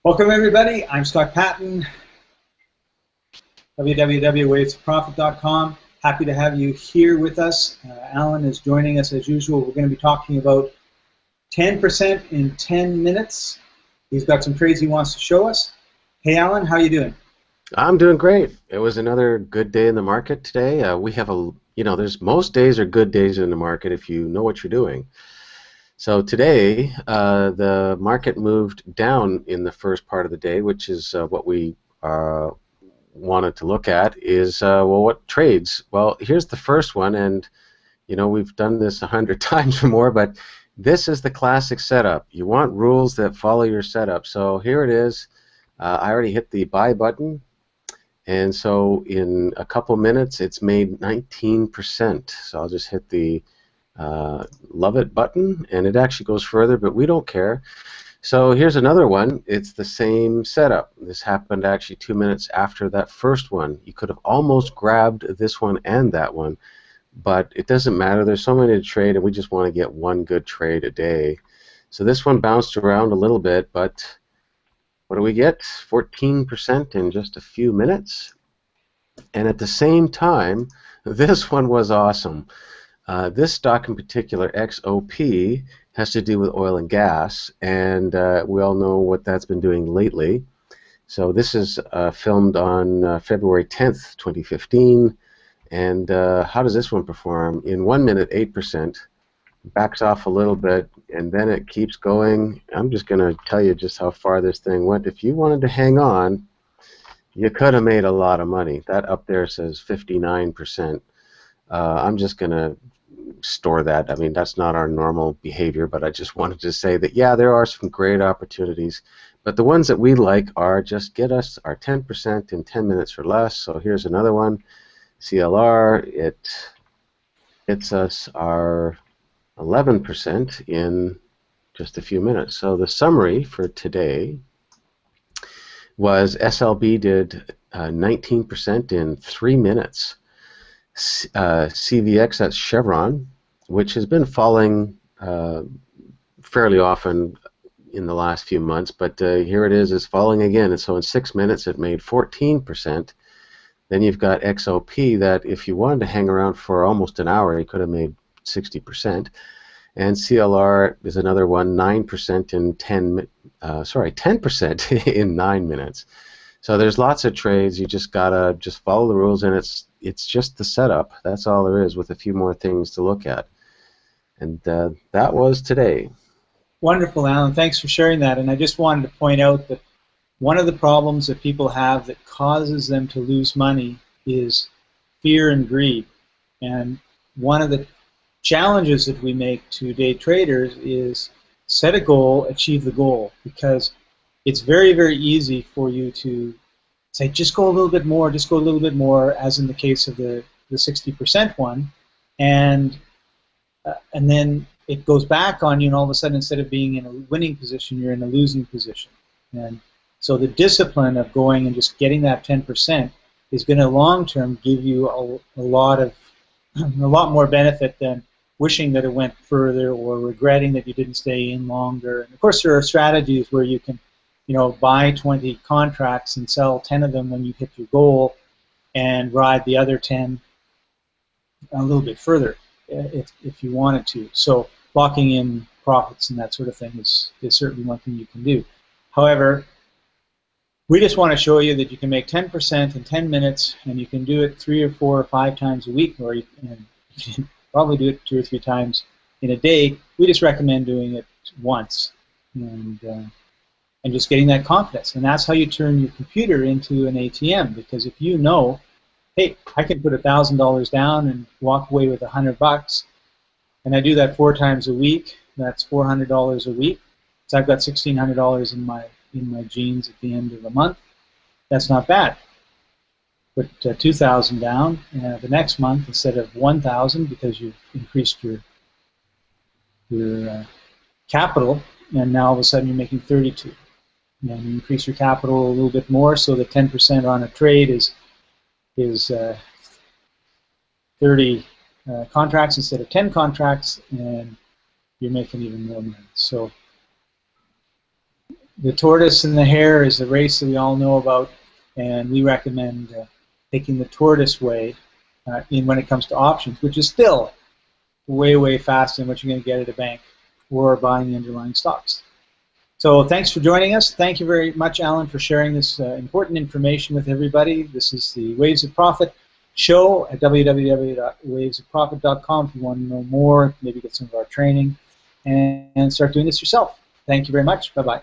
Welcome everybody, I'm Scott Patton, www.wavesofprofit.com. Happy to have you here with us. Alan is joining us as usual. We're going to be talking about 10% in 10 minutes. He's got some trades he wants to show us. Hey Alan, how you doing? I'm doing great. It was another good day in the market today. We have there's most days are good days in the market if you know what you're doing. So today, the market moved down in the first part of the day, which is what we wanted to look at is, well, what trades? Well, here's the first one, and we've done this 100 times or more, but this is the classic setup. You want rules that follow your setup. So here it is. I already hit the buy button, and so in a couple minutes, it's made 19%. So I'll just hit the love it button, and it actually goes further, but we don't care. So here's another one. It's the same setup. This happened actually 2 minutes after that first one. You could have almost grabbed this one and that one, but it doesn't matter. There's so many to trade, and we just want to get one good trade a day. So this one bounced around a little bit, but what do we get? 14% in just a few minutes. And at the same time, this one was awesome. This stock in particular, XOP, has to do with oil and gas, and we all know what that's been doing lately. So this is filmed on February 10th, 2015, and how does this one perform? In 1 minute, 8%, backs off a little bit, and then it keeps going. I'm just going to tell you just how far this thing went. If you wanted to hang on, you could have made a lot of money. That up there says 59%. I'm just going to store that. I mean, that's not our normal behavior, but I just wanted to say that, yeah, there are some great opportunities, but the ones that we like are just get us our 10% in 10 minutes or less. So here's another one, CLR. It gets us our 11% in just a few minutes. So the summary for today was SLB did 19% in 3 minutes. CVX, that's Chevron, which has been falling fairly often in the last few months, but here it is falling again. And so in 6 minutes it made 14%. Then you've got XOP that if you wanted to hang around for almost an hour, you could have made 60%. And CLR is another one, 9% in 10% in 9 minutes. So there's lots of trades. You just gotta follow the rules, and it's just the setup. That's all there is, with a few more things to look at. And that was today. Wonderful, Alan. Thanks for sharing that. And I just wanted to point out that one of the problems that people have that causes them to lose money is fear and greed. And one of the challenges that we make to day traders is set a goal, achieve the goal, because it's very, very easy for you to say, just go a little bit more, just go a little bit more, as in the case of the 60% one, and then it goes back on you, and all of a sudden, instead of being in a winning position, you're in a losing position. And so the discipline of going and just getting that 10% is going to long-term give you a lot more benefit than wishing that it went further or regretting that you didn't stay in longer. And of course, there are strategies where you can buy 20 contracts and sell 10 of them when you hit your goal and ride the other 10 a little bit further if you wanted to. So locking in profits and that sort of thing is certainly one thing you can do. However, we just want to show you that you can make 10% in 10 minutes, and you can do it 3 or 4 or 5 times a week, or you can probably do it 2 or 3 times in a day. We just recommend doing it once, and just getting that confidence. And that's how you turn your computer into an ATM, because if you know, hey, I can put $1,000 down and walk away with $100, and I do that 4 times a week, that's $400 a week. So I've got $1,600 in my jeans at the end of the month. That's not bad. Put 2,000 down the next month instead of 1,000, because you've increased your capital, and now all of a sudden you're making 32. And you increase your capital a little bit more, so the 10% on a trade is 30 contracts instead of 10 contracts, and you're making even more money. So The tortoise and the hare is the race that we all know about, and we recommend taking the tortoise way in when it comes to options, which is still way, way faster than what you're going to get at a bank or buying the underlying stocks. So thanks for joining us. Thank you very much, Alan, for sharing this important information with everybody. This is the Waves of Profit show at www.wavesofprofit.com if you want to know more, maybe get some of our training, and start doing this yourself. Thank you very much. Bye-bye.